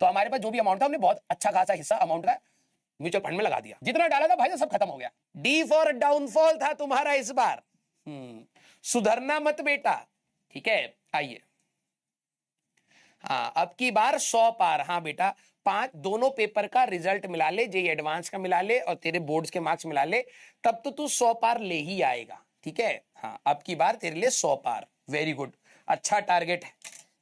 तो हमारे पास जो भी अमाउंट था हमने बहुत अच्छा खासा हिस्सा अमाउंट का म्यूचुअल फंड में लगा दिया। जितना डाला था भाई साहब सब खत्म हो गया। डी फॉर डाउनफॉल था तुम्हारा इस बार। सुधरना मत बेटा, ठीक है। आइए, हाँ अब की बार 100 पार। हाँ बेटा, 5 दोनों पेपर का रिजल्ट मिला ले, जेई एडवांस का मिला ले और तेरे बोर्ड्स के मार्क्स मिला ले, तब तो तू 100 पार ले ही आएगा, ठीक है। हाँ अब की बार तेरे लिए 100 पार, वेरी गुड, अच्छा टारगेट है।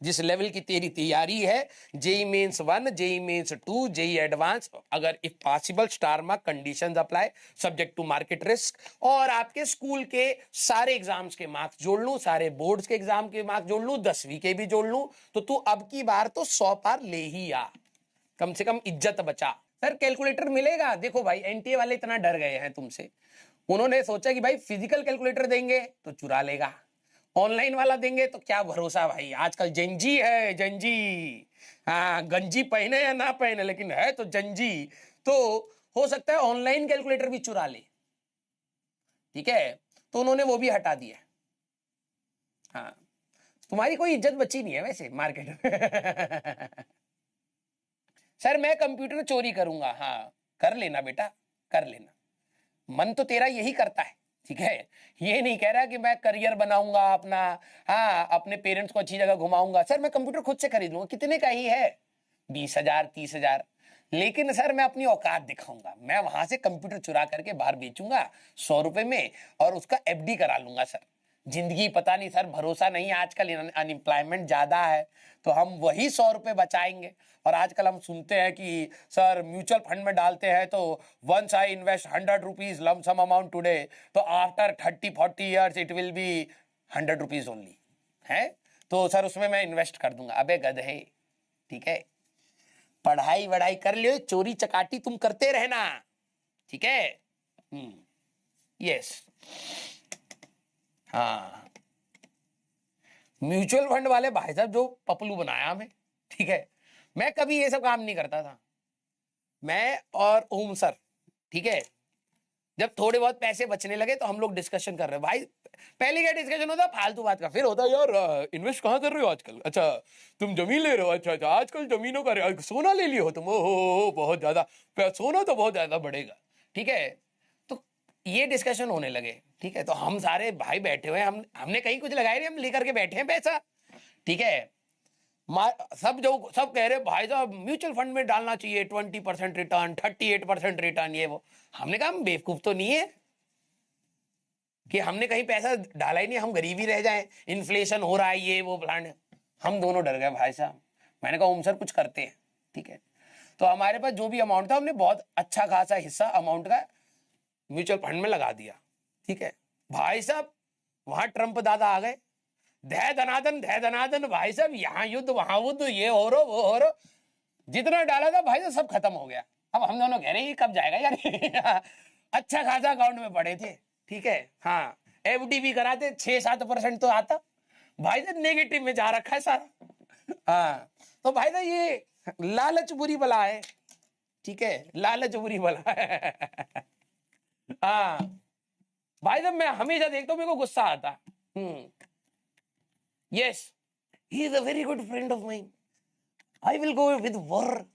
जिस लेवल की तेरी तैयारी है, JEE Mains 1, JEE Mains 2, JEE advance, अगर if possible star mark, conditions apply, subject to market risk, और आपके स्कूल के सारे एग्जाम्स के मार्क्स जोड़ लूं, सारे बोर्ड्स के एग्जाम के मार्क्स जोड़ लूं, 10वीं के भी जोड़ लूं, तो तू अब की बार तो 100 पार ले ही आ, कम से कम इज्जत बचा। सर कैलकुलेटर मिलेगा? देखो भाई, एनटीए वाले इतना डर गए हैं तुमसे, उन्होंने सोचा कि भाई फिजिकल कैलकुलेटर देंगे तो चुरा लेगा, ऑनलाइन वाला देंगे तो क्या भरोसा भाई, आजकल जंजी है, जंजी। हाँ, गंजी पहने या ना पहने, लेकिन है तो जंजी। तो हो सकता है ऑनलाइन कैलकुलेटर भी चुरा ले, ठीक है। तो उन्होंने वो भी हटा दिया। हाँ, तुम्हारी कोई इज्जत बची नहीं है वैसे मार्केट में। सर मैं कंप्यूटर चोरी करूंगा? हाँ कर लेना बेटा, कर लेना, मन तो तेरा यही करता है, ठीक है। ये नहीं कह रहा कि मैं करियर बनाऊंगा अपना, हाँ अपने पेरेंट्स को अच्छी जगह घुमाऊंगा। सर मैं कंप्यूटर खुद से खरीद लूंगा, कितने का ही है, 20,000 30,000, लेकिन सर मैं अपनी औकात दिखाऊंगा, मैं वहां से कंप्यूटर चुरा करके बाहर बेचूंगा 100 रुपए में और उसका एफडी करा लूंगा। सर जिंदगी पता नहीं सर, भरोसा नहीं, आजकल अनएम्प्लॉयमेंट ज्यादा है, तो हम वही 100 रुपए बचाएंगे। और आजकल हम सुनते हैं कि सर म्यूचुअल फंड में डालते हैं तो once I invest 100 rupees lump sum amount today, तो after 30-40 years it will be 100 rupees only, है। तो सर उसमें मैं इन्वेस्ट कर दूंगा। अबे गधे, ठीक है, पढ़ाई वढ़ाई कर लियो, चोरी चकाटी तुम करते रहना, ठीक है। यस, हाँ म्यूचुअल फंड वाले भाई साहब जो पपलू बनाया हमें, ठीक है। मैं कभी ये सब काम नहीं करता था, मैं और ओम सर, ठीक है। जब थोड़े बहुत पैसे बचने लगे तो हम लोग डिस्कशन कर रहे हैं भाई, पहले क्या डिस्कशन होता फालतू बात का, फिर होता यार इन्वेस्ट कहाँ कर रहे हो आजकल, अच्छा तुम जमीन ले रहे हो, अच्छा अच्छा आजकल जमीनों का सोना ले लियो तुम, ओहो बहुत ज्यादा सोना तो बहुत ज्यादा बढ़ेगा, ठीक है। तो ये डिस्कशन होने लगे, ठीक है। तो हम सारे भाई बैठे हुए, हमने कहीं कुछ लगाया नहीं, हम लेकर के बैठे हैं पैसा, ठीक है। सब कह रहे भाई साहब म्यूचुअल फंड में डालना चाहिए, 20% रिटर्न, 38% रिटर्न, ये वो। हमने कहा हम बेवकूफ तो नहीं है कि हमने कहीं पैसा डाला ही नहीं, हम गरीब ही रह जाएं, इन्फ्लेशन हो रहा है ये वो प्लान। हम दोनों डर गए भाई साहब। मैंने कहा ओम सर कुछ करते हैं, ठीक है। तो हमारे पास जो भी अमाउंट था हमने बहुत अच्छा खासा हिस्सा अमाउंट का म्यूचुअल फंड में लगा दिया, ठीक है। भाई साहब वहां ट्रंप दादा आ गए, धय धनादन भाई साहब, यहाँ युद्ध वहां युद्ध, ये हो रो वो हो रो, जितना डाला था भाई साहब सब खत्म हो गया। अब हम दोनों कह रहे हैं ये कब जाएगा यार। अच्छा खासा अकाउंट में पड़े थे, ठीक है। हाँ एफडी भी कराते, 6-7% तो आता, भाई साहब नेगेटिव में जा रखा है सारा। हाँ तो भाई साहब ये लालच बुरी बला है, ठीक है, लालच बुरी बला है। हाँ भाई साहब मैं हमेशा देखता हूँ, मेरे को गुस्सा आता। Yes, he is a very good friend of mine, I will go with war.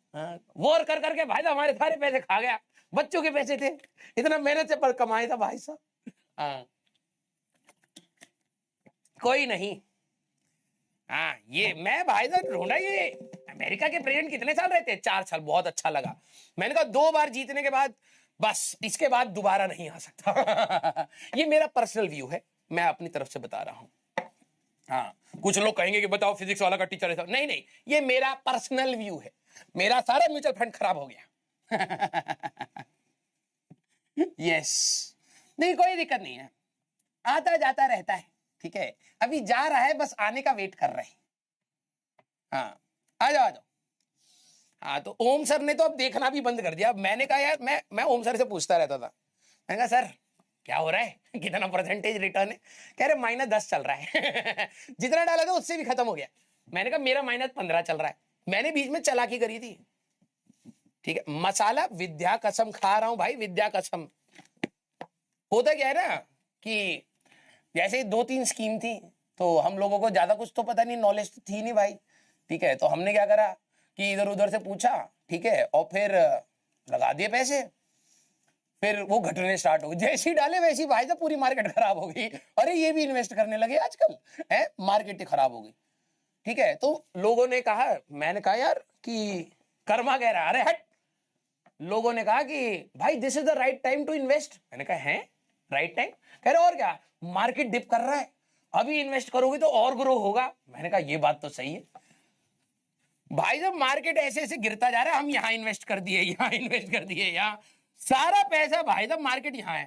War कर करके भाई साहब हमारे सारे पैसे खा गया, बच्चों के पैसे थे, इतना मेहनत से पर कमाए था भाई साहब। हाँ कोई नहीं। हाँ ये मैं भाई साहब ढूंढा, ये अमेरिका के प्रेसिडेंट कितने साल रहते हैं? 4 साल, बहुत अच्छा लगा। मैंने कहा 2 बार जीतने के बाद बस इसके बाद दोबारा नहीं आ सकता। ये मेरा पर्सनल व्यू है, मैं अपनी तरफ से बता रहा हूं। हाँ कुछ लोग कहेंगे कि बताओ फिजिक्स वाला का टीचर है, नहीं नहीं, ये मेरा पर्सनल व्यू है, मेरा सारा म्यूचुअल फंड खराब हो गया। यस, नहीं कोई दिक्कत नहीं है, आता जाता रहता है, ठीक है। अभी जा रहा है, बस आने का वेट कर रहे हैं। हाँ आ जाओ आ जाओ। हाँ तो ओम सर ने तो अब देखना भी बंद कर दिया। मैंने कहा यार, मैं ओम सर से पूछता रहता था, मैंने कहा सर क्या हो रहा है, कितना परसेंटेज रिटर्न है? कह रहे -10 चल रहा है। जितना डाला था उससे भी खत्म हो गया। मैंने कहा मेरा -15 चल रहा है। मैंने बीच में चालाकी करी थी, ठीक है, मसाला विद्या कसम खा रहा हूं भाई, विद्या कसम। होता क्या है ना कि जैसे 2-3 स्कीम थी, तो हम लोगों को ज्यादा कुछ तो पता नहीं, नॉलेज तो थी नहीं भाई, ठीक है। तो हमने क्या करा कि इधर उधर से पूछा, ठीक है, और फिर लगा दिए पैसे, फिर वो घटने स्टार्ट हो गए। जैसे ही डाले वैसे ही भाई साहब पूरी मार्केट खराब हो गई। अरे ये भी इन्वेस्ट करने लगे आजकल, है, मार्केट खराब हो गई। ठीक है, तो लोगों ने कहा, मैंने कहा यार कि कर्मा कह रहा है, अरे हट। लोगों ने कहा कि भाई this is the right time to invest. मैंने कहा है राइट टाइम? कह रहे और क्या, मार्केट डिप कर रहा है, अभी इन्वेस्ट करोगे तो और ग्रो होगा। मैंने कहा ये बात तो सही है भाई, जब मार्केट ऐसे ऐसे गिरता जा रहा है, हम यहां इन्वेस्ट कर दिए, यहां इन्वेस्ट कर दिए, यहां सारा पैसा, भाई साहब मार्केट यहां है,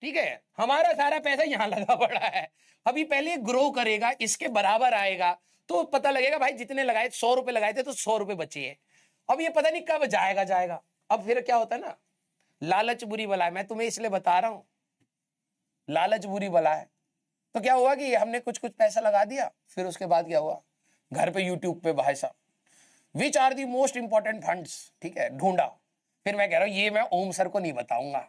ठीक है, हमारा सारा पैसा यहां लगा पड़ा है। अभी पहले ग्रो करेगा, इसके बराबर आएगा तो पता लगेगा भाई, जितने लगाए 100 रुपए लगाए थे तो 100 रुपए बचे हैं। अब ये पता नहीं कब जाएगा जाएगा। अब फिर क्या होता है ना, लालच बुरी बला है, मैं तुम्हें इसलिए बता रहा हूं, लालच बुरी बला है। तो क्या हुआ कि हमने कुछ कुछ पैसा लगा दिया, फिर उसके बाद क्या हुआ, घर पे यूट्यूब पे भाई साहब which are the most important funds, ठीक है, ढूंढा। फिर मैं कह रहा हूं ये मैं ओम सर को नहीं बताऊंगा,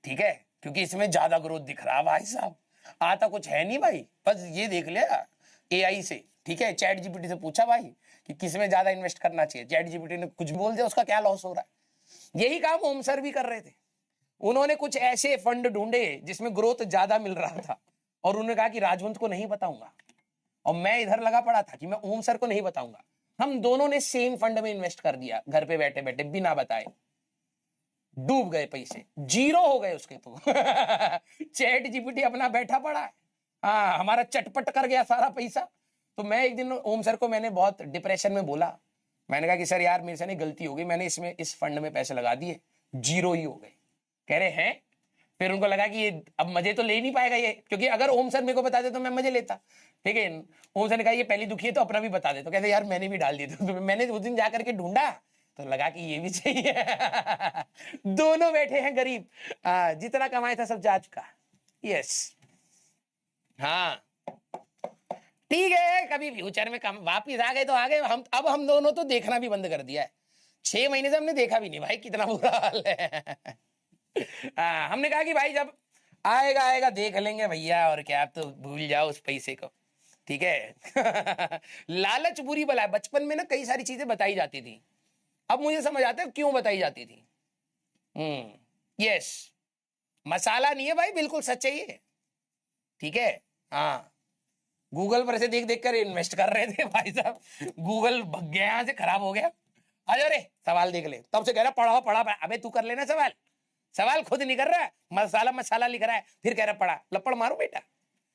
ठीक है, क्योंकि इसमें ज्यादा ग्रोथ दिख रहा भाई साहब, आता कुछ है नहीं भाई, बस ये देख लिया एआई से, ठीक है, चैट जीपीटी से पूछा भाई कि किसमें ज्यादा इन्वेस्ट करना चाहिए, चैट जीपीटी ने कुछ बोल दिया, उसका क्या लॉस हो रहा है। यही काम ओम सर भी कर रहे थे, उन्होंने कुछ ऐसे फंड ढूंढे जिसमें ग्रोथ ज्यादा मिल रहा था, और उन्होंने कहा कि राजवंत को नहीं बताऊंगा, और मैं इधर लगा पड़ा था कि मैं ओम सर को नहीं बताऊंगा। हम दोनों ने सेम फंड में इन्वेस्ट कर दिया, घर पे बैठे बैठे बिना बताए, डूब गए पैसे, जीरो हो गए उसके तो। चैट जीपीटी अपना बैठा पड़ा है, हाँ, हमारा चटपट कर गया सारा पैसा। तो मैं एक दिन ओम सर को मैंने बहुत डिप्रेशन में बोला, मैंने कहा कि सर यार मेरे से नहीं गलती हो गई, मैंने इसमें इस फंड में पैसे लगा दिए, जीरो ही हो गए। कह रहे हैं, फिर उनको लगा कि ये अब मजे तो ले नहीं पाएगा ये, क्योंकि अगर ओम सर मेरे को बता दे तो मैं मजे लेता, ठीक है। ओम सर ने कहा ये पहली दुखी है तो अपना भी बता दे, तो कहते यार मैंने भी डाल दिए। तो मैंने उस दिन जाकर के ढूंढा तो लगा कि ये भी चाहिए। दोनों बैठे हैं गरीब, जितना कमाया था सब जा चुका। यस, हाँ, ठीक है, कभी फ्यूचर में कम वापिस आ गए तो आ गए, हम अब हम दोनों तो देखना भी बंद कर दिया है, 6 महीने से हमने देखा भी नहीं भाई, कितना बुरा हाल है। हमने कहा कि भाई जब आएगा आएगा देख लेंगे भैया, और क्या, आप तो भूल जाओ उस पैसे को, ठीक है। लालच बुरी बला है। बचपन में ना कई सारी चीजें बताई जाती थी, अब मुझे समझ आता है क्यों बताई जाती थी। यस, मसाला नहीं है भाई, बिल्कुल सच्चाई है, ठीक है। हाँ, गूगल पर से देख देख कर इन्वेस्ट कर रहे थे भाई साहब, गूगल भग गया यहां से, खराब हो गया। अरे रे सवाल देख ले, तब से कह रहा पढ़ा पढ़ा, अबे तू कर लेना सवाल, सवाल खुद नहीं कर रहा है, मसाला मसाला लिख रहा है, फिर कह रहा पढ़ा, लपड़ मारो बेटा।